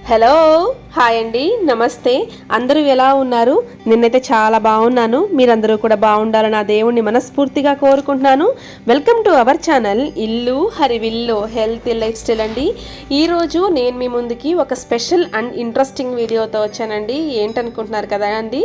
Hello hi అండి, నమస్తే. అందరూ ఎలా ఉన్నారు? నిన్నైతే చాలా బాగున్నాను. మీరందరూ కూడా బాగుండాలని ఆ దేవుణ్ణి మనస్ఫూర్తిగా కోరుకుంటున్నాను. వెల్కమ్ టు అవర్ ఛానల్ ఇల్లు హరివిల్లు హెల్త్ లైఫ్ స్టైల్ అండి. ఈరోజు నేను మీ ముందుకి ఒక స్పెషల్ అండ్ ఇంట్రెస్టింగ్ వీడియోతో వచ్చానండి. ఏంటనుకుంటున్నారు కదా అండి.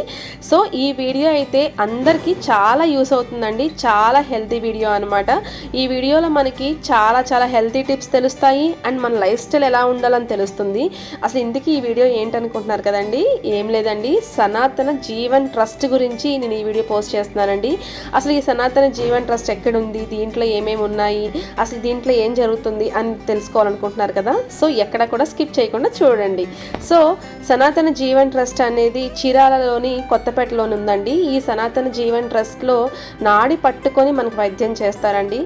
సో ఈ వీడియో అయితే అందరికీ చాలా యూస్ అవుతుందండి. చాలా హెల్తీ వీడియో అనమాట. ఈ వీడియోలో మనకి చాలా హెల్తీ టిప్స్ తెలుస్తాయి అండ్ మన లైఫ్ స్టైల్ ఎలా ఉండాలని తెలుస్తుంది. అసలు ఇందుకు ఈ వీడియో ఏంటనుకుంటున్నారు కదండి. ఏం లేదండి, సనాతన జీవన్ ట్రస్ట్ గురించి నేను ఈ వీడియో పోస్ట్ చేస్తున్నానండి. అసలు ఈ సనాతన జీవన్ ట్రస్ట్ ఎక్కడుంది, దీంట్లో ఏమేమి ఉన్నాయి, అసలు దీంట్లో ఏం జరుగుతుంది అని తెలుసుకోవాలనుకుంటున్నారు కదా. సో ఎక్కడ కూడా స్కిప్ చేయకుండా చూడండి. సో సనాతన జీవన్ ట్రస్ట్ అనేది చీరాలలోని కొత్తపేటలోని ఉందండి. ఈ సనాతన జీవన్ ట్రస్ట్లో నాడి పట్టుకొని మనకు వైద్యం చేస్తారండి.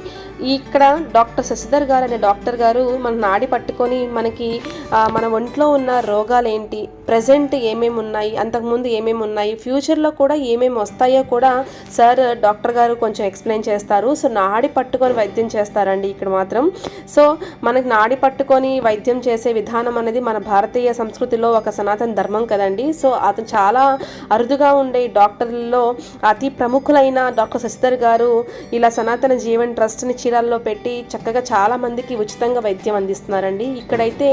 ఇక్కడ డాక్టర్ శశిధర్ గారు అనే డాక్టర్ గారు మన నాడి పట్టుకొని మనకి మన ఒంట్లో ఉన్న రోగాలు ఏంటి, ప్రజెంట్ ఏమేమి ఉన్నాయి, అంతకుముందు ఏమేమి ఉన్నాయి, ఫ్యూచర్లో కూడా ఏమేమి వస్తాయో కూడా సార్ డాక్టర్ గారు కొంచెం ఎక్స్ప్లెయిన్ చేస్తారు. సో నాడి పట్టుకొని వైద్యం చేస్తారండి ఇక్కడ మాత్రం. సో మనకి నాడి పట్టుకొని వైద్యం చేసే విధానం అనేది మన భారతీయ సంస్కృతిలో ఒక సనాతన ధర్మం కదండి. సో అతను చాలా అరుదుగా ఉండే డాక్టర్లలో అతి ప్రముఖులైన డాక్టర్ శశిధర్ గారు ఇలా సనాతన జీవన్ ట్రస్ట్ని చీరాల్లో పెట్టి చక్కగా చాలా మందికి ఉచితంగా వైద్యం అందిస్తున్నారండి. ఇక్కడైతే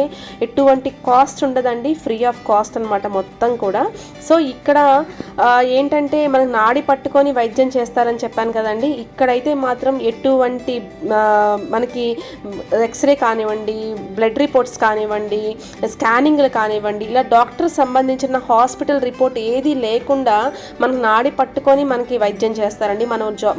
ఎటువంటి కాస్ట్ ఉండదండి, ఫ్రీ ఆఫ్ కాస్ట్ అనమాట మొత్తం కూడా. సో ఇక్కడ ఏంటంటే మనకు నాడి పట్టుకొని వైద్యం చేస్తారని చెప్పాను కదండి. ఇక్కడైతే మాత్రం ఎటువంటి మనకి ఎక్స్రే కానివ్వండి, బ్లడ్ రిపోర్ట్స్ కానివ్వండి, స్కానింగ్లు కానివ్వండి, ఇలా డాక్టర్ సంబంధించిన హాస్పిటల్ రిపోర్ట్ ఏది లేకుండా మనకు నాడి పట్టుకొని మనకి వైద్యం చేస్తారండి.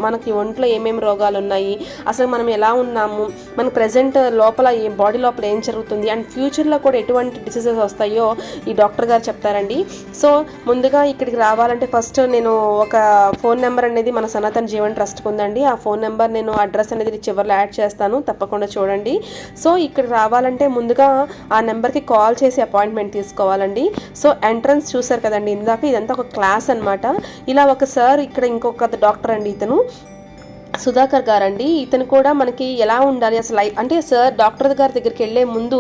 మనకి ఒంట్లో ఏమేమి రోగాలు ఉన్నాయి, అసలు మనం ఎలా ఉన్నాము, మన ప్రజెంట్ లోపల బాడీ లోపల ఏం జరుగుతుంది అండ్ ఫ్యూచర్లో కూడా ఎటువంటి డిసీజెస్ వస్తాయో ఈ డాక్టర్ గారు చెప్తారండి. సో ముందుగా ఇక్కడికి రావాలంటే ఫస్ట్ నేను ఒక ఫోన్ నెంబర్ అనేది మన సనాతన జీవన్ ట్రస్ట్కి ఉందండి. ఆ ఫోన్ నెంబర్ నేను అడ్రస్ అనేది చివరిలో యాడ్ చేస్తాను, తప్పకుండా చూడండి. సో ఇక్కడికి రావాలంటే ముందుగా ఆ నెంబర్కి కాల్ చేసి అపాయింట్మెంట్ తీసుకోవాలండి. సో ఎంట్రన్స్ చూసారు కదండి ఇందాక, ఇదంతా ఒక క్లాస్ అనమాట. ఇలా ఒక సార్ ఇక్కడ ఇంకొక డాక్టర్ అండి, ఇతను సుధాకర్ గారు అండి. ఇతను కూడా మనకి ఎలా ఉండాలి అసలు అంటే సార్ డాక్టర్ గారి దగ్గరికి వెళ్ళే ముందు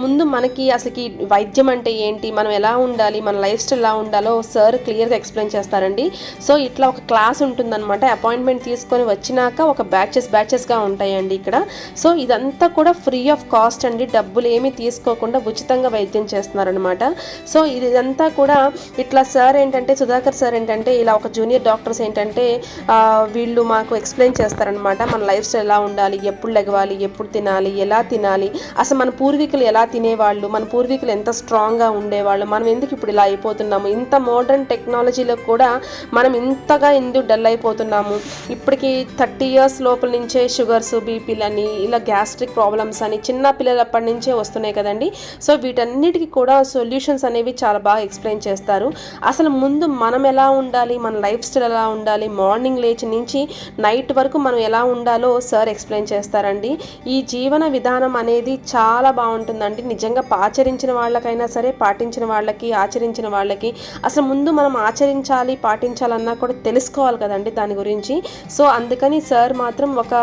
ముందు మనకి అసలుకి వైద్యం అంటే ఏంటి, మనం ఎలా ఉండాలి, మన లైఫ్ స్టైల్ ఎలా ఉండాలో సార్ క్లియర్గా ఎక్స్ప్లెయిన్ చేస్తారండి. సో ఇట్లా ఒక క్లాస్ ఉంటుందన్నమాట. అపాయింట్మెంట్ తీసుకొని వచ్చినాక ఒక బ్యాచెస్గా ఉంటాయండి ఇక్కడ. సో ఇదంతా కూడా ఫ్రీ ఆఫ్ కాస్ట్ అండి, డబ్బులు ఏమీ తీసుకోకుండా ఉచితంగా వైద్యం చేస్తున్నారనమాట. సో ఇదంతా కూడా ఇట్లా సార్ ఏంటంటే సుధాకర్ సార్ ఏంటంటే ఇలా ఒక జూనియర్ డాక్టర్స్ ఏంటంటే వీళ్ళు మాకు ఎక్స్ప్లెయిన్ చేస్తారనమాట. మన లైఫ్ స్టైల్ ఎలా ఉండాలి, ఎప్పుడు లెగవాలి, ఎప్పుడు తినాలి, ఎలా తినాలి, అసలు మన పూర్వీకులు ఎలా తినేవాళ్ళు, మన పూర్వీకులు ఎంత స్ట్రాంగ్గా ఉండేవాళ్ళు, మనం ఎందుకు ఇప్పుడు ఇలా అయిపోతున్నాము, ఇంత మోడర్న్ టెక్నాలజీలో కూడా మనం ఇంతగా ఎందుకు డల్ అయిపోతున్నాము, ఇప్పటికి 30 years లోపల నుంచే షుగర్స్, బీపీలని, ఇలా గ్యాస్ట్రిక్ ప్రాబ్లమ్స్ అని చిన్న పిల్లలప్పటి నుంచే వస్తున్నాయి కదండి. సో వీటన్నిటికీ కూడా సొల్యూషన్స్ అనేవి చాలా బాగా ఎక్స్ప్లెయిన్ చేస్తారు. అసలు ముందు మనం ఎలా ఉండాలి, మన లైఫ్ స్టైల్ ఎలా ఉండాలి, మార్నింగ్ లేచి నుంచి నైట్ వరకు మనం ఎలా ఉండాలో సార్ ఎక్స్ప్లెయిన్ చేస్తారండి. ఈ జీవన విధానం అనేది చాలా బాగుంటుందండి. నిజంగా ఆచరించిన వాళ్ళకైనా సరే, పాటించిన వాళ్ళకి, ఆచరించిన వాళ్ళకి అసలు ముందు మనం ఆచరించాలి, పాటించాలన్నా కూడా తెలుసుకోవాలి కదండి దాని గురించి. సో అందుకని సార్ మాత్రం ఒక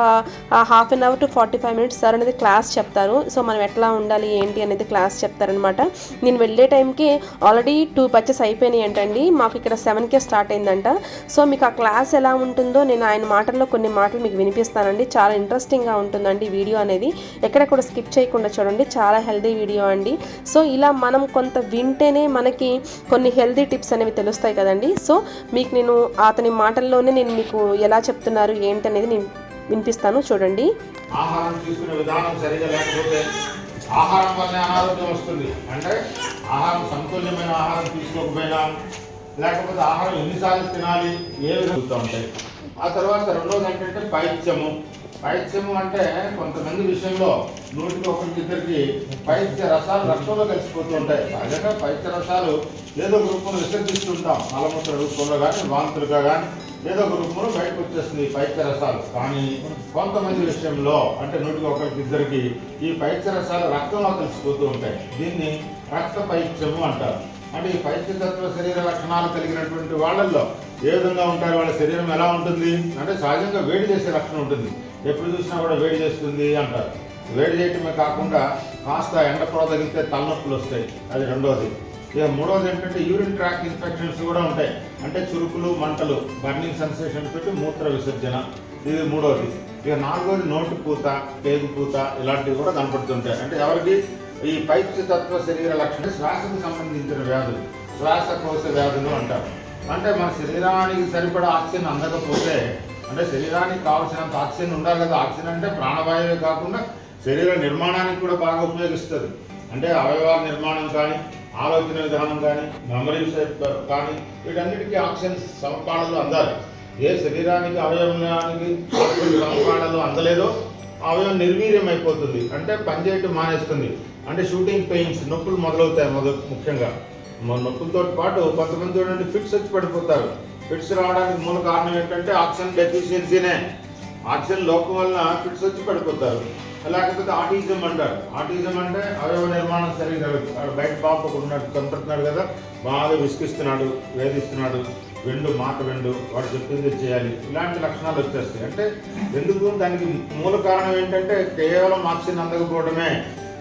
1/2 hour to 45 minutes సార్ అనేది క్లాస్ చెప్తారు. సో మనం ఎట్లా ఉండాలి ఏంటి అనేది క్లాస్ చెప్తారనమాట. నేను వెళ్ళే టైంకి ఆల్రెడీ 2 batches అయిపోయినాయి అంటండి. మాకు ఇక్కడ 7కే స్టార్ట్ అయిందంట. సో మీకు ఆ క్లాస్ ఎలా ఉంటుందో నేను ఆయన మాటల్లో కొన్ని మాటలు మీకు వినిపిస్తానండి. చాలా ఇంట్రెస్టింగ్గా ఉంటుందండి వీడియో అనేది, ఎక్కడ కూడా స్కిప్ చేయకుండా చూడండి. చాలా హెల్దీ వీడియో అండి. సో ఇలా మనం కొంత వింటేనే మనకి కొన్ని హెల్దీ టిప్స్ అనేవి తెలుస్తాయి కదండి. సో మీకు నేను అతని మాటల్లోనే నేను మీకు ఎలా చెప్తున్నారు ఏంటి అనేది నేను వినిపిస్తాను, చూడండి. ఆహారం తీసుకునే విధానం సరిగా లేకపోతే ఆహారం వల్లనే అనారోగ్యం వస్తుంది. అంటే ఆహారం సమతుల్యమైన ఆహారం తీసుకోకపోయినా, లేకపోతే ఆహారం ఎన్నిసార్లు తినాలి, ఏ విధంగా ఉంటాయి. ఆ తర్వాత రెండోది ఏంటంటే పైత్యము అంటే కొంతమంది విషయంలో 100-1 పైత్య రసాలు రక్తంలో కలిసిపోతూ ఉంటాయి. సహజంగా పైత్య రసాలు ఏదో ఒక రూపంలో విసర్జిస్తుంటాం, మలమూత్ర రూపంలో కానీ, వాంతులుగా కానీ ఏదో ఒక రూపంలో బయటకు వచ్చేస్తుంది పైత్య రసాలు. కానీ కొంతమంది విషయంలో అంటే 100-1 ఈ పైత్య రసాలు రక్తంలో కలిసిపోతూ ఉంటాయి. దీన్ని రక్త పైత్యము అంటారు. అంటే ఈ పైత్యతత్వ శరీర లక్షణాలు కలిగినటువంటి వాళ్ళల్లో ఏ విధంగా ఉంటారు, వాళ్ళ శరీరం ఎలా ఉంటుంది అంటే సహజంగా వేడి చేసే లక్షణం ఉంటుంది. ఎప్పుడు చూసినా కూడా వేడి చేస్తుంది అంటారు. వేడి చేయటమే కాకుండా కాస్త ఎండపొడ తగిలితే తలనొప్పులు వస్తాయి, అది రెండోది. ఇక మూడోది ఏంటంటే యూరిన్ ట్రాక్ ఇన్ఫెక్షన్స్ కూడా ఉంటాయి, అంటే చురుకులు మంటలు బర్నింగ్ సెన్సేషన్ తోటి మూత్ర విసర్జన, ఇది మూడోది. ఇక నాలుగోది నోటి పూత, పేగు పూత ఇలాంటివి కూడా కనపడుతుంటాయి. అంటే ఎవరికి ఈ పైత్యతత్వ శరీర లక్షణం శ్వాసకు సంబంధించిన వ్యాధులు, శ్వాసకోశ వ్యాధులు అంటారు. అంటే మన శరీరానికి సరిపడా ఆక్సిజన్ అందకపోతే, అంటే శరీరానికి కావాల్సినంత ఆక్సిజన్ ఉండాలి కదా. ఆక్సిజన్ అంటే ప్రాణవాయువే కాకుండా శరీర నిర్మాణానికి కూడా బాగా ఉపయోగిస్తుంది. అంటే అవయవాల నిర్మాణం కానీ, ఆలోచన విధానం కానీ, మెమరీ కానీ, వీటన్నిటికీ ఆక్సిజన్ సమపాళలో అందాలి. ఏ శరీరానికి అవయవానికి సమపాళలో అందలేదో అవయవం నిర్వీర్యం అయిపోతుంది, అంటే పనిచేయటం మానేస్తుంది. అంటే షూటింగ్ పెయిన్స్, నొప్పులు మొదలవుతాయి. ముఖ్యంగా నొప్పులతో పాటు కొంతమంది చూడండి ఫిట్స్ వచ్చి పడిపోతారు. ఫిట్స్ రావడానికి మూల కారణం ఏంటంటే ఆక్సిజన్ డెఫిషియన్సీనే. ఆక్సిజన్ లోపం వలన ఫిట్స్ వచ్చి పడిపోతారు. లేకపోతే ఆటిజం అంటారు. ఆటిజం అంటే అవయవ నిర్మాణం సరిగ్గా బయట పాప ఉన్నాడు, కనపడుతున్నాడు కదా, బాగా విసిగిస్తున్నాడు, వేధిస్తున్నాడు, మాట వెండు, వాడు చెప్పింది చేయాలి, ఇలాంటి లక్షణాలు వచ్చేస్తాయి. అంటే ఎందుకు దానికి మూల కారణం ఏంటంటే కేవలం ఆక్సిజన్ అందకపోవడమే.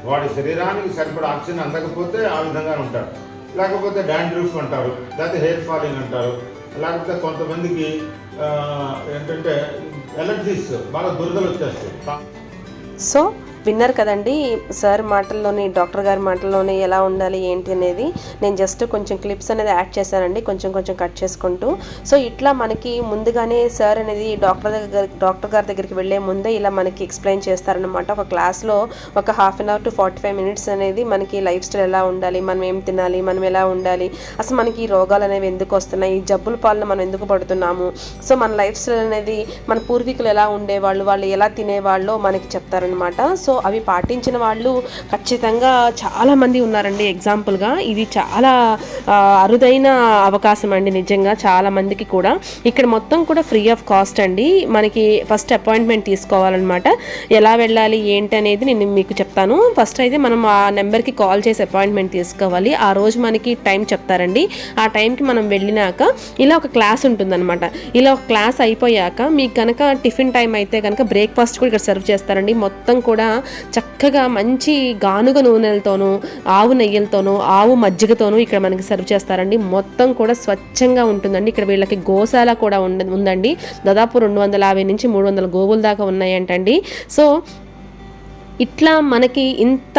వాడి శరీరానికి సరిపడా ఆక్సిజన్ అందకపోతే ఆ విధంగా ఉంటారు. లేకపోతే డాండ్రూఫ్ అంటారు, లేకపోతే హెయిర్ ఫాలింగ్ అంటారు, లేకపోతే కొంతమందికి ఏంటంటే ఎలర్జీస్, బాగా దురదలు వచ్చేస్తాయి. సో విన్నారు కదండి సార్ మాటల్లోని, డాక్టర్ గారి మాటల్లోనే ఎలా ఉండాలి ఏంటి అనేది. నేను జస్ట్ కొంచెం క్లిప్స్ అనేది యాడ్ చేశానండి, కొంచెం కొంచెం కట్ చేసుకుంటూ. సో ఇట్లా మనకి ముందుగానే సార్ అనేది డాక్టర్ గారి దగ్గరికి వెళ్ళే ముందే ఇలా మనకి ఎక్స్ప్లెయిన్ చేస్తారనమాట. ఒక క్లాస్లో ఒక 1/2 అవర్ టు 45 మినిట్స్ అనేది మనకి లైఫ్ స్టైల్ ఎలా ఉండాలి, మనం ఏం తినాలి, మనం ఎలా ఉండాలి, అసలు మనకి ఈ రోగాలు అనేవి ఎందుకు వస్తున్నాయి, ఈ జబ్బుల పాలన మనం ఎందుకు పడుతున్నాము, సో మన లైఫ్ స్టైల్ అనేది మన పూర్వీకులు ఎలా ఉండేవాళ్ళు, వాళ్ళు ఎలా తినేవాళ్ళో మనకి చెప్తారనమాట. సో అవి పాటించిన వాళ్ళు ఖచ్చితంగా చాలామంది ఉన్నారండి. ఎగ్జాంపుల్గా ఇది చాలా అరుదైన అవకాశం అండి, నిజంగా చాలామందికి కూడా. ఇక్కడ మొత్తం కూడా ఫ్రీ ఆఫ్ కాస్ట్ అండి. మనకి ఫస్ట్ అపాయింట్మెంట్ తీసుకోవాలన్నమాట. ఎలా వెళ్ళాలి ఏంటి అనేది నేను మీకు చెప్తాను. ఫస్ట్ అయితే మనం ఆ నెంబర్కి కాల్ చేసి అపాయింట్మెంట్ తీసుకోవాలి. ఆ రోజు మనకి టైం చెప్తారండి. ఆ టైంకి మనం వెళ్ళినాక ఇలా ఒక క్లాస్ ఉంటుందన్నమాట. ఇలా ఒక క్లాస్ అయిపోయాక మీకు కనుక టిఫిన్ టైం అయితే కనుక బ్రేక్ఫాస్ట్ కూడా ఇక్కడ సర్వ్ చేస్తారండి. మొత్తం కూడా చక్కగా మంచి గానుగ నూనెలతోనూ, ఆవు నెయ్యలతోనూ, ఆవు మజ్జిగతోనూ ఇక్కడ మనకి సర్వ్ చేస్తారండి. మొత్తం కూడా స్వచ్ఛంగా ఉంటుందండి. ఇక్కడ వీళ్ళకి గోశాల కూడా ఉందండి. దాదాపు 250 నుంచి 300 గోవుల దాకా ఉన్నాయంటండి. సో ఇట్లా మనకి ఇంత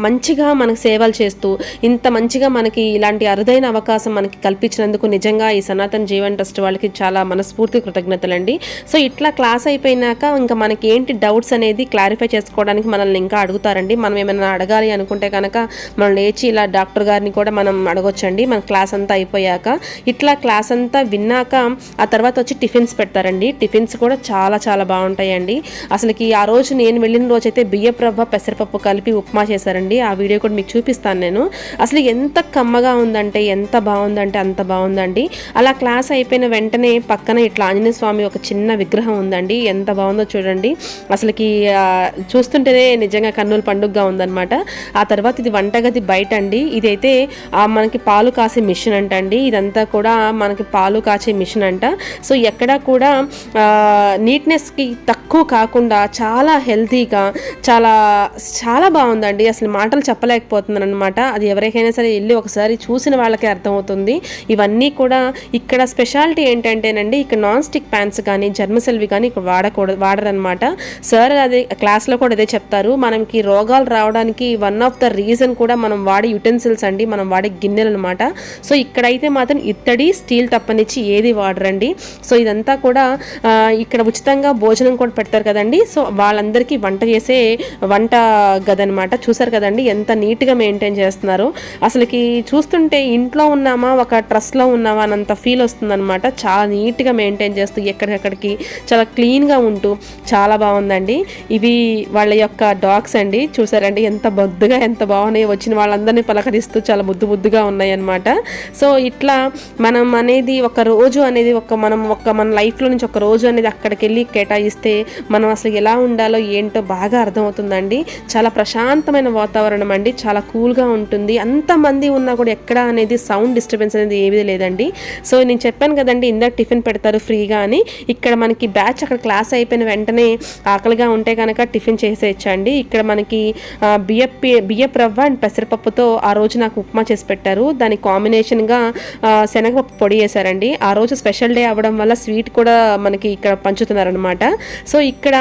మంచిగా మనకు సేవలు చేస్తూ, ఇంత మంచిగా మనకి ఇలాంటి అరుదైన అవకాశం మనకి కల్పించినందుకు నిజంగా ఈ సనాతన్ జీవన్ ట్రస్ట్ వాళ్ళకి చాలా మనస్ఫూర్తి కృతజ్ఞతలండి. సో ఇట్లా క్లాస్ అయిపోయినాక ఇంకా మనకి ఏంటి డౌట్స్ అనేది క్లారిఫై చేసుకోవడానికి మనల్ని ఇంకా అడుగుతారండి. మనం ఏమైనా అడగాలి అనుకుంటే కనుక మనం లేచి ఇలా డాక్టర్ గారిని కూడా మనం అడగొచ్చండి. మన క్లాస్ అంతా అయిపోయాక ఇట్లా క్లాస్ అంతా విన్నాక ఆ తర్వాత వచ్చి టిఫిన్స్ పెడతారండి. టిఫిన్స్ కూడా చాలా చాలా బాగుంటాయండి. అసలుకి ఆ రోజు నేను వెళ్ళిన రోజు అయితే బియ్యపు రవ్వ పెసరపప్పు కలిపి ఉప్మా చేశారండి. ఆ వీడియో కూడా మీకు చూపిస్తాను నేను. అసలు ఎంత కమ్మగా ఉందంటే, ఎంత బాగుందంటే అంత బాగుందండి. అలా క్లాస్ అయిపోయిన వెంటనే పక్కన ఇట్లా ఆంజనేయ స్వామి ఒక చిన్న విగ్రహం ఉందండి. ఎంత బాగుందో చూడండి. అసలుకి చూస్తుంటేనే నిజంగా కన్నుల పండుగగా ఉందన్నమాట. ఆ తర్వాత ఇది వంటగది బయట అండి. ఇదైతే మనకి పాలు కాసే మిషన్ అంట అండి. ఇదంతా కూడా మనకి పాలు కాచే మిషన్ అంట. సో ఎక్కడా కూడా నీట్నెస్కి తక్కువ కాకుండా చాలా హెల్తీగా చాలా బాగుందండి. అసలు మాటలు చెప్పలేకపోతున్నాను అనమాట. అది ఎవరికైనా సరే వెళ్ళి ఒకసారి చూసిన వాళ్ళకే అర్థమవుతుంది. ఇవన్నీ కూడా ఇక్కడ స్పెషాలిటీ ఏంటంటేనండి, ఇక్కడ నాన్ స్టిక్ ప్యాన్స్ కానీ జర్మసెల్వి కానీ ఇక్కడ వాడరనమాట. సార్ అదే క్లాస్లో కూడా అదే చెప్తారు. మనకి రోగాలు రావడానికి వన్ ఆఫ్ ద రీజన్ కూడా మనం వాడే యుటెన్సిల్స్ అండి, మనం వాడే గిన్నెలు అనమాట. సో ఇక్కడైతే మాత్రం ఇత్తడి, స్టీల్ తప్పనిచ్చి ఏది వాడరండి. సో ఇదంతా కూడా ఇక్కడ ఉచితంగా భోజనం కూడా పెడతారు కదండి. సో వాళ్ళందరికీ వంట గది అనమాట. చూసారు కదండి ఎంత నీట్గా మెయింటైన్ చేస్తున్నారు. అసలుకి చూస్తుంటే ఇంట్లో ఉన్నామా ఒక ట్రస్ట్లో ఉన్నామా అన్నంత ఫీల్ వస్తుందన్నమాట. చాలా నీట్గా మెయింటైన్ చేస్తూ ఎక్కడికక్కడికి చాలా క్లీన్గా ఉంటూ చాలా బాగుందండి. ఇవి వాళ్ళ యొక్క డాగ్స్ అండి. చూసారండి ఎంత బొద్దుగా ఎంత బాగున్నాయి. వచ్చిన వాళ్ళందరినీ పలకరిస్తూ చాలా ముద్దుగా ఉన్నాయి అనమాట. సో ఇట్లా మనం అనేది ఒక రోజు అనేది మన లైఫ్లో నుంచి ఒక రోజు అనేది అక్కడికి వెళ్ళి కేటాయిస్తే మనం అసలు ఎలా ఉండాలో ఏంటో బాగా అర్థమవుతుంది ఉంటుందండి. చాలా ప్రశాంతమైన వాతావరణం అండి, చాలా కూల్గా ఉంటుంది. అంతమంది ఉన్నా కూడా ఎక్కడ అనేది సౌండ్ డిస్టర్బెన్స్ అనేది ఏమీ లేదండి. సో నేను చెప్పాను కదండి ఇందాక టిఫిన్ పెడతారు ఫ్రీగా అని. ఇక్కడ మనకి బ్యాచ్ అక్కడ క్లాస్ అయిపోయిన వెంటనే ఆకలిగా ఉంటే కనుక టిఫిన్ చేసేయచ్చండి. ఇక్కడ మనకి బియ్యపు రవ్వ అండ్ పెసరపప్పుతో ఆ రోజు నాకు ఉప్మా చేసి పెట్టారు. దానికి కాంబినేషన్గా శనగపప్పు పొడి వేశారండి. ఆ రోజు స్పెషల్ డే అవ్వడం వల్ల స్వీట్ కూడా మనకి ఇక్కడ పంచుతున్నారనమాట. సో ఇక్కడ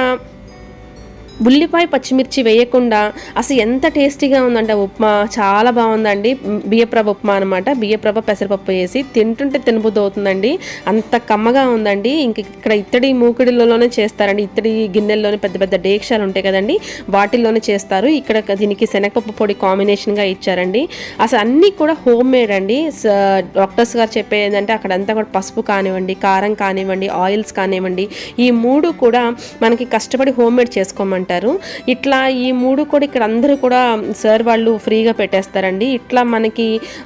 ఉల్లిపాయ పచ్చిమిర్చి వేయకుండా అసలు ఎంత టేస్టీగా ఉందంటే ఉప్మా చాలా బాగుందండి. బియ్యప్రభ ఉప్మా అనమాట. బియ్యప్రభ పెసరపప్పు వేసి తింటుంటే తినబుద్ధి అవుతుందండి, అంత కమ్మగా ఉందండి. ఇంక ఇక్కడ ఇత్తడి మూకిడిలోనే చేస్తారండి, ఇత్తడి గిన్నెల్లోనే పెద్ద పెద్ద డేక్షాలు ఉంటాయి కదండి, వాటిల్లోనే చేస్తారు. ఇక్కడ దీనికి శనగపప్పు పొడి కాంబినేషన్గా ఇచ్చారండి. అసలు అన్నీ కూడా హోమ్ మేడ్ అండి. డాక్టర్స్ గారు చెప్పేది ఏంటంటే అక్కడంతా కూడా పసుపు కానివ్వండి, కారం కానివ్వండి, ఆయిల్స్ కానివ్వండి, ఈ మూడు కూడా మనకి కష్టపడి హోమ్ మేడ్ చేసుకోమంటారు. ఇట్లా ఈ మూడు కూడా ఇక్కడ అందరూ కూడా సార్ వాళ్ళు ఫ్రీగా పెట్టేస్తారండి. ఇట్లా మనకి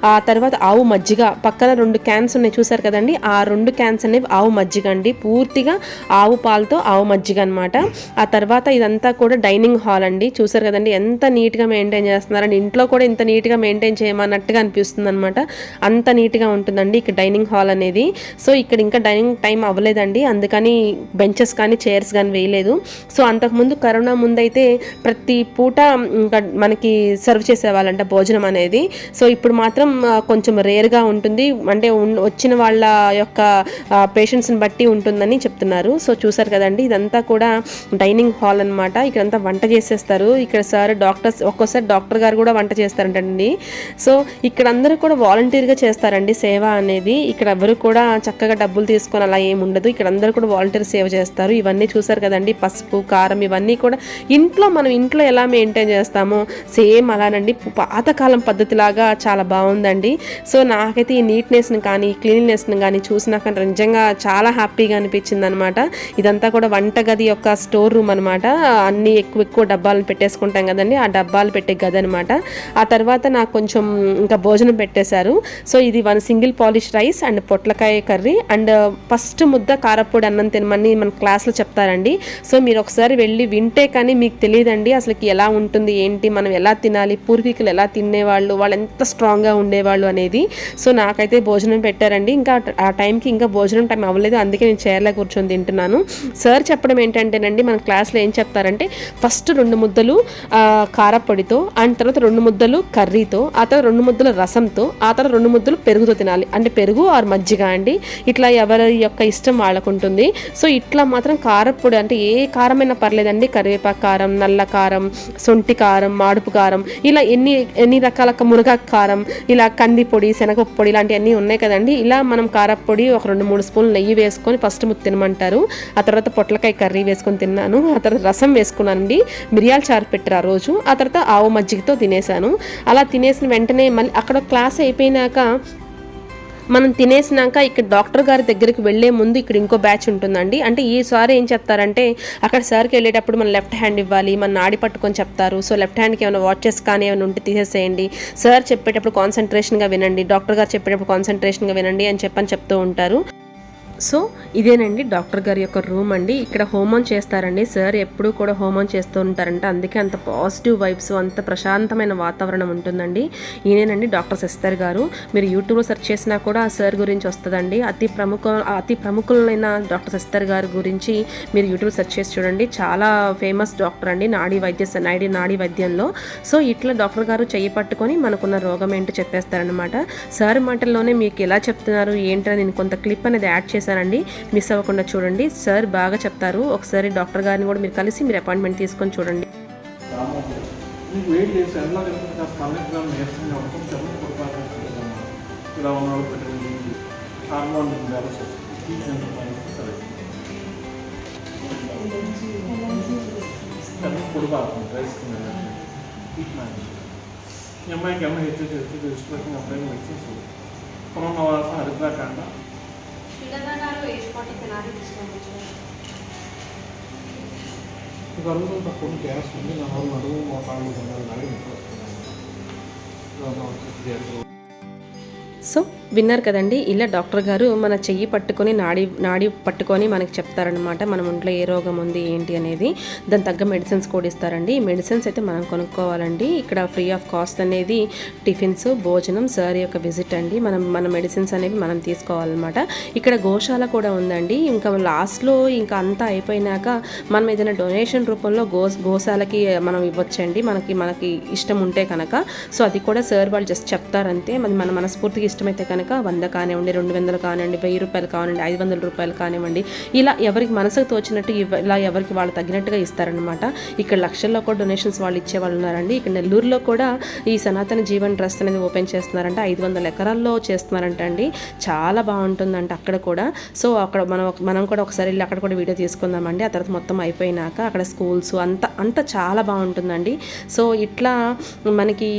ఆ తర్వాత ఆవు మజ్జిగ పక్కన 2 క్యాన్స్ ఉన్నాయి చూసారు కదండి, ఆ 2 క్యాన్స్ అనేవి ఆవు మజ్జిగ అండి, పూర్తిగా ఆవు పాలతో ఆవు మజ్జిగ అనమాట. ఆ తర్వాత ఇదంతా కూడా డైనింగ్ హాల్ అండి. చూసారు కదండి ఎంత నీట్గా మెయింటైన్ చేస్తున్నారండి. ఇంట్లో కూడా ఇంత నీట్గా మెయింటైన్ చేయమన్నట్టుగా అనిపిస్తుంది అనమాట, అంత నీట్గా ఉంటుందండి ఇక్కడ డైనింగ్ హాల్ అనేది. సో ఇక్కడ ఇంకా డైనింగ్ టైం అవ్వలేదండి, అందుకని బెంచెస్ కానీ చైర్స్ కానీ వేయలేదు. సో అంతకుముందు కరోనా ముందైతే ప్రతి పూట ఇంకా మనకి సర్వ్ చేసేవాళ్ళంట భోజనం అనేది. సో ఇప్పుడు మాత్రం కొంచెం రేర్గా ఉంటుంది, అంటే వచ్చిన వాళ్ళ యొక్క పేషెంట్స్ని బట్టి ఉంటుందని చెప్తున్నారు. సో చూసారు కదండి ఇదంతా కూడా డైనింగ్ హాల్ అనమాట. ఇక్కడంతా వంట చేసేస్తారు. ఇక్కడ సార్ డాక్టర్స్ ఒక్కోసారి డాక్టర్ గారు కూడా వంట చేస్తారంటండి. సో ఇక్కడ అందరూ కూడా వాలంటీర్గా చేస్తారండి సేవ అనేది. ఇక్కడ ఎవరు కూడా చక్కగా డబ్బులు తీసుకొని అలా ఏమి ఉండదు. ఇక్కడ అందరూ కూడా వాలంటీర్ సేవ చేస్తారు. ఇవన్నీ చూసారు కదండి, పసుపు కారం ఇవన్నీ కూడా మనం ఇంట్లో ఎలా మెయింటైన్ చేస్తామో సేమ్ అలానండి, పాతకాలం పద్ధతిలాగా చాలా బాగుందండి. సో నాకైతే ఈ నీట్నెస్ని కానీ ఈ క్లీన్లెస్ని కానీ చూసినాక నిజంగా చాలా హ్యాపీగా అనిపించింది అనమాట. ఇదంతా కూడా వంటగది యొక్క స్టోర్ రూమ్ అనమాట. అన్ని ఎక్కువ డబ్బాలను పెట్టేసుకుంటాం కదండి, ఆ డబ్బాలు పెట్టే గది అనమాట. ఆ తర్వాత నాకు కొంచెం ఇంకా భోజనం పెట్టేశారు. సో ఇది 1 సింగిల్ పాలిష్ రైస్ అండ్ పొట్లకాయ కర్రీ అండ్ ఫస్ట్ ముద్ద కారపొడి అన్నం తినమని మన క్లాస్లో చెప్తారండి. సో మీరు ఒకసారి వెళ్ళి వింటే కానీ మీకు తెలియదండి అసలుకి ఎలా ఉంటుంది ఏంటి, మనం ఎలా తినాలి, పూర్వీకులు ఎలా తినేవాళ్ళు, వాళ్ళు ఎంత స్ట్రాంగ్గా ఉండేవాళ్ళు అనేది. సో నాకైతే భోజనం పెట్టారండి. ఇంకా ఆ టైంకి ఇంకా భోజనం టైం అవ్వలేదు, అందుకే నేను చైర్లో కూర్చొని తింటున్నాను. సార్ చెప్పడం ఏంటంటేనండి మన క్లాస్లో ఏం చెప్తారంటే ఫస్ట్ 2 ముద్దలు కారపొడితో అండ్ తర్వాత 2 ముద్దలు కర్రీతో, ఆ తర్వాత 2 ముద్దలు రసంతో, ఆ తర్వాత 2 ముద్దలు పెరుగుతో తినాలి. అంటే పెరుగు ఆర్ మజ్జిగ అండి. ఇట్లా ఎవరి యొక్క ఇష్టం వాళ్ళకు ఉంటుంది. సో ఇట్లా మాత్రం కారపొడి అంటే ఏ కారమైనా పర్లేదండి, కరివేపాకు కారం, నల్ల కారం, సొంటి కారం, మాడుపు కారం, ఇలా ఎన్ని రకాల మునగాకు కారం, ఇలా కంది పొడి, శనగపప్పు పొడి ఇలాంటివన్నీ ఉన్నాయి కదండి. ఇలా మనం కారపొడి ఒక 2-3 స్పూన్లు నెయ్యి వేసుకొని ఫస్ట్ ముద్ద తినమంటారు. ఆ తర్వాత పొట్లకాయ కర్రీ వేసుకొని తిన్నాను. ఆ తర్వాత రసం వేసుకున్నానండి, మిరియాల చారు పెట్టారు ఆ రోజు. ఆ తర్వాత ఆవు మజ్జిగతో తినేసాను. అలా తినేసిన వెంటనే మళ్ళీ అక్కడ క్లాస్ అయిపోయినాక మనం తినేసినాక ఇక్కడ డాక్టర్ గారి దగ్గరికి వెళ్లే ముందు ఇక్కడ ఇంకో బ్యాచ్ ఉంటుందండి. అంటే ఈసారి ఏం చెప్తారంటే అక్కడ సార్కి వెళ్ళేటప్పుడు మన లెఫ్ట్ హ్యాండ్ ఇవ్వాలి, మన నాడి పట్టుకొని చెప్తారు. సో లెఫ్ట్ హ్యాండ్కి ఏమైనా వాచెస్ కానీ ఏమైనా ఉంటే తీసేసేయండి, సార్ చెప్పేటప్పుడు కాన్సన్ట్రేషన్గా వినండి, డాక్టర్ గారు చెప్పేటప్పుడు కాన్సన్ట్రేషన్గా వినండి అని చెప్తూ ఉంటారు. సో ఇదేనండి డాక్టర్ గారి యొక్క రూమ్ అండి. ఇక్కడ హోమం చేస్తారండి సార్, ఎప్పుడూ కూడా హోమం చేస్తూ ఉంటారంట, అందుకే అంత పాజిటివ్ వైబ్స్, అంత ప్రశాంతమైన వాతావరణం ఉంటుందండి. ఈయనేనండి డాక్టర్ సిస్టర్ గారు. మీరు యూట్యూబ్లో సెర్చ్ చేసినా కూడా ఆ సార్ గురించి వస్తుందండి. అతి ప్రముఖులైన డాక్టర్ సిస్టర్ గారి గురించి మీరు యూట్యూబ్ సెర్చ్ చేసి చూడండి, చాలా ఫేమస్ డాక్టర్ అండి నాడీ వైద్యంలో. సో ఇట్లా డాక్టర్ గారు చెయ్యి పట్టుకొని మనకున్న రోగం ఏంటో చెప్పేస్తారనమాట. సార్ మాటల్లోనే మీకు ఎలా చెప్తున్నారు ఏంటని నేను కొంత క్లిప్ అనేది యాడ్ చేశానండి, మిస్ అవ్వకుండా చూడండి. సార్ బాగా చెప్తారు. ఒకసారి డాక్టర్ గారిని కూడా మీరు కలిసి మీరు అపాయింట్మెంట్ తీసుకొని చూడండి. కడుగులో తక్కువ గ్యాస్ ఉంది, నడుము మోకాళ్ళు కొనాలి. సో విన్నారు కదండి, ఇలా డాక్టర్ గారు మన చెయ్యి పట్టుకొని నాడి పట్టుకొని మనకి చెప్తారనమాట మన ఒంట్లో ఏ రోగం ఉంది ఏంటి అనేది. దాని తగ్గ మెడిసిన్స్ కూడా ఇస్తారండి. ఈ మెడిసిన్స్ అయితే మనం కొనుక్కోవాలండి. ఇక్కడ ఫ్రీ ఆఫ్ కాస్ట్ అనేది టిఫిన్స్, భోజనం, సార్ యొక్క విజిట్ అండి. మన మెడిసిన్స్ అనేవి మనం తీసుకోవాలన్నమాట. ఇక్కడ గోశాల కూడా ఉందండి. ఇంకా లాస్ట్లో ఇంకా అంతా అయిపోయినాక మనం ఏదైనా డొనేషన్ రూపంలో గోశాలకి మనం ఇవ్వచ్చండి, మనకి ఇష్టం ఉంటే కనుక. సో అది కూడా సార్ వాళ్ళు జస్ట్ చెప్తారంతే. మన మనస్ఫూర్తిగా ఇష్టమైతే కనుక 100 కానివ్వండి, 200 కానివ్వండి, 1000 రూపాయలు కానివ్వండి, 500 రూపాయలు కానివ్వండి, ఇలా ఎవరికి మనసుకు తోచినట్టు ఇలా ఎవరికి వాళ్ళు తగినట్టుగా ఇస్తారనమాట. ఇక్కడ లక్షల్లో కూడా డొనేషన్స్ వాళ్ళు ఇచ్చేవాళ్ళు ఉన్నారండి. ఇక్కడ నెల్లూరులో కూడా ఈ సనాతన జీవన్ ట్రస్ట్ అనేది ఓపెన్ చేస్తున్నారంట. 500 ఎకరాల్లో చేస్తున్నారంట అండి. చాలా బాగుంటుందంట అక్కడ కూడా. సో అక్కడ మనం కూడా ఒకసారి వెళ్ళి అక్కడ కూడా వీడియో తీసుకుందామండి. ఆ తర్వాత మొత్తం అయిపోయినాక అక్కడ స్కూల్స్ అంతా చాలా బాగుంటుందండి. సో ఇట్లా మనకి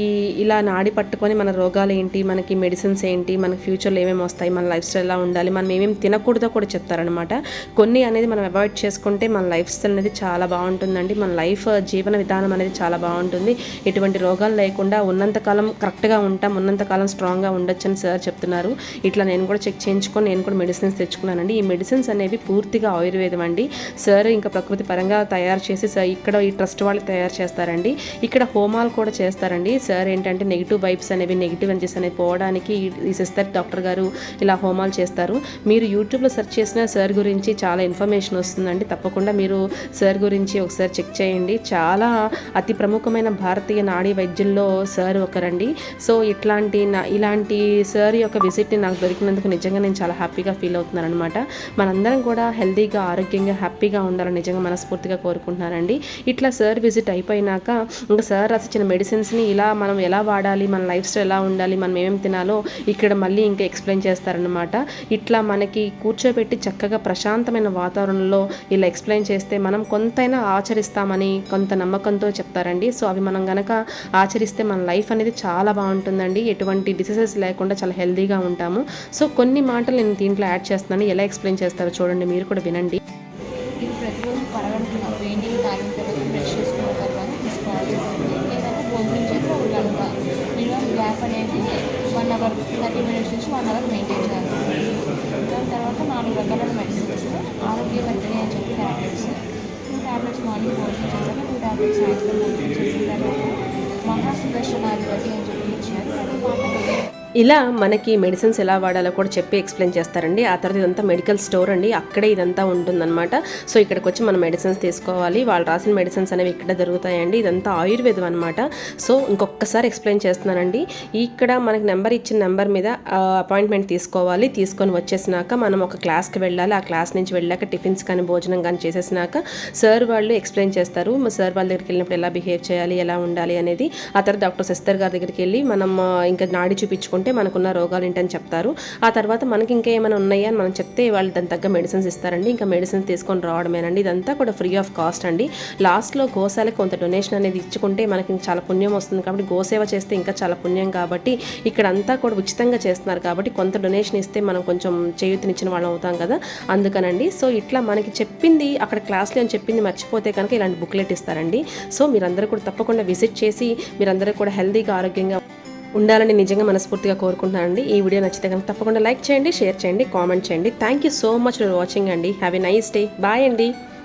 ఇలా నాడి పట్టుకొని మన రోగాలు ఏంటి, మనకి మెడిసిన్స్ ఏంటి, మనకి ఫ్యూచర్లో ఏమేమి వస్తాయి, మన లైఫ్ స్టైల్ ఎలా ఉండాలి, మనం ఏమేమి తినకూడదో కూడా చెప్తారనమాట. కొన్ని అనేది మనం అవాయిడ్ చేసుకుంటే మన లైఫ్ స్టైల్ అనేది చాలా బాగుంటుందండి. మన లైఫ్ జీవన విధానం అనేది చాలా బాగుంటుంది. ఎటువంటి రోగాలు లేకుండా ఉన్నంతకాలం కరెక్ట్గా ఉంటాం, ఉన్నంతకాలం స్ట్రాంగ్గా ఉండొచ్చు అని సార్ చెప్తున్నారు. ఇట్లా నేను కూడా చెక్ చేయించుకొని నేను కూడా మెడిసిన్స్ తెచ్చుకున్నానండి. ఈ మెడిసిన్స్ అనేవి పూర్తిగా ఆయుర్వేదం అండి. సార్ ఇంకా ప్రకృతి పరంగా తయారు చేసి ఇక్కడ ఈ ట్రస్ట్ వాళ్ళు తయారు చేస్తారండి. ఇక్కడ హోమాలు కూడా చేస్తారండి. సార్ ఏంటంటే నెగిటివ్ వైబ్స్ అనేవి, నెగిటివ్ ఎనర్జీస్ అనేవి పోవడానికి ఈ సిస్టర్ డాక్టర్ గారు ఇలా హోమాలు చేస్తారు. మీరు యూట్యూబ్లో సెర్చ్ చేసిన సార్ గురించి చాలా ఇన్ఫర్మేషన్ వస్తుందండి. తప్పకుండా మీరు సార్ గురించి ఒకసారి చెక్ చేయండి. చాలా అతి ప్రముఖమైన భారతీయ నాడీ వైద్యుల్లో సార్ ఒకరండి. సో ఇలాంటి సార్ యొక్క విజిట్ని నాకు దొరికినందుకు నిజంగా నేను చాలా హ్యాపీగా ఫీల్ అవుతున్నాను అనమాట. మనందరం కూడా హెల్తీగా, ఆరోగ్యంగా, హ్యాపీగా ఉండాలని నిజంగా మనస్ఫూర్తిగా కోరుకుంటున్నానండి. ఇట్లా సార్ విజిట్ అయిపోయినాక ఇంకా సార్ రాసిచ్చిన మెడిసిన్స్ని మనం ఎలా వాడాలి, మన లైఫ్ స్టైల్ ఎలా ఉండాలి, మనం ఏమేమి తినాలో ఇక్కడ మళ్ళీ ఇంకా ఎక్స్ప్లెయిన్ చేస్తారనమాట. ఇట్లా మనకి కూర్చోబెట్టి చక్కగా ప్రశాంతమైన వాతావరణంలో ఇలా ఎక్స్ప్లెయిన్ చేస్తే మనం కొంతైనా ఆచరిస్తామని కొంత నమ్మకంతో చెప్తారండి. సో అవి మనం గనక ఆచరిస్తే మన లైఫ్ అనేది చాలా బాగుంటుందండి. ఎటువంటి డిసీజెస్ లేకుండా చాలా హెల్తీగా ఉంటాము. సో కొన్ని మాటలు నేను దీంట్లో యాడ్ చేస్తున్నాను. ఎలా ఎక్స్ప్లెయిన్ చేస్తారో చూడండి, మీరు కూడా వినండి. ఇది ప్రతిరోజు పరగడుపున వేడి తాగిన తర్వాత బ్రష్ చేసుకున్న తర్వాత తీసుకోవాల్సి ఉంటుంది. లేదంటే భోజనం చేసి ఒక గంట మినిమం గ్యాప్ అనేది 1 అవర్ 30 మినిట్స్ నుంచి 1 అవర్ మెయింటైన్ చేయాలి. దాని తర్వాత 4 రకాల మెడిసిన్స్, ఆరోగ్యవర్ధిని అని చెప్పి ట్యాబ్లెట్స్, 2 ట్యాబ్లెట్స్ మార్నింగ్ భోజనం చేశాక, 2 ట్యాబ్లెట్స్ సాయంత్రం భోజనం చేసిన తర్వాత మహాసుదర్శనాధిపతి అని చెప్పి ఇచ్చారు. ఇలా మనకి మెడిసిన్స్ ఎలా వాడాలో కూడా చెప్పి ఎక్స్ప్లెయిన్ చేస్తారండి. ఆ తర్వాత ఇదంతా మెడికల్ స్టోర్ అండి, అక్కడే ఇదంతా ఉంటుందన్నమాట. సో ఇక్కడికి వచ్చి మనం మెడిసిన్స్ తీసుకోవాలి. వాళ్ళు రాసిన మెడిసిన్స్ అనేవి ఇక్కడ దొరుకుతాయండి. ఇదంతా ఆయుర్వేదం అనమాట. సో ఇంకొకసారి ఎక్స్ప్లెయిన్ చేస్తున్నానండి. ఇక్కడ మనకి నెంబర్ ఇచ్చిన నెంబర్ మీద అపాయింట్మెంట్ తీసుకోవాలి. తీసుకొని వచ్చేసినాక మనం ఒక క్లాస్కి వెళ్ళాలి. ఆ క్లాస్ నుంచి వెళ్ళాక టిఫిన్స్ కానీ భోజనం కానీ చేసేసినాక సార్ వాళ్ళు ఎక్స్ప్లెయిన్ చేస్తారు. సార్ వాళ్ళ దగ్గరికి వెళ్ళినప్పుడు ఎలా బిహేవ్ చేయాలి, ఎలా ఉండాలి అనేది. ఆ తర్వాత డాక్టర్ సిస్టర్ గారి దగ్గరికి వెళ్ళి మనం ఇంకా నాడి చూపించుకుంటే మనకున్న రోగాలు ఏంటని చెప్తారు. ఆ తర్వాత మనకి ఇంకా ఏమైనా ఉన్నాయా అని మనం చెప్తే వాళ్ళు దాని తగ్గ మెడిసిన్స్ ఇస్తారండి. ఇంకా మెడిసిన్స్ తీసుకొని రావడమేనండి. ఇదంతా కూడా ఫ్రీ ఆఫ్ కాస్ట్ అండి. లాస్ట్లో గోశాలకు కొంత డొనేషన్ అనేది ఇచ్చుకుంటే మనకి చాలా పుణ్యం వస్తుంది కాబట్టి, గోసేవ చేస్తే ఇంకా చాలా పుణ్యం కాబట్టి ఇక్కడ అంతా కూడా ఉచితంగా చేస్తున్నారు కాబట్టి కొంత డొనేషన్ ఇస్తే మనం కొంచెం చేయూతనిచ్చిన వాళ్ళం అవుతాం కదా, అందుకనండి. సో ఇట్లా మనకి చెప్పింది అక్కడ క్లాస్లో అని చెప్పింది మర్చిపోతే కనుక ఇలాంటి బుక్లెట్ ఇస్తారండి. సో మీరందరూ కూడా తప్పకుండా విజిట్ చేసి మీరందరూ కూడా హెల్తీగా, ఆరోగ్యంగా ఉండాలని నిజంగా మనస్ఫూర్తిగా కోరుకుంటున్నానండి. ఈ వీడియో నచ్చితే కనుక తప్పకుండా లైక్ చేయండి, షేర్ చేయండి, కామెంట్ చేయండి. Thank you so much for watching అండి. Have a nice day. Bye అండి.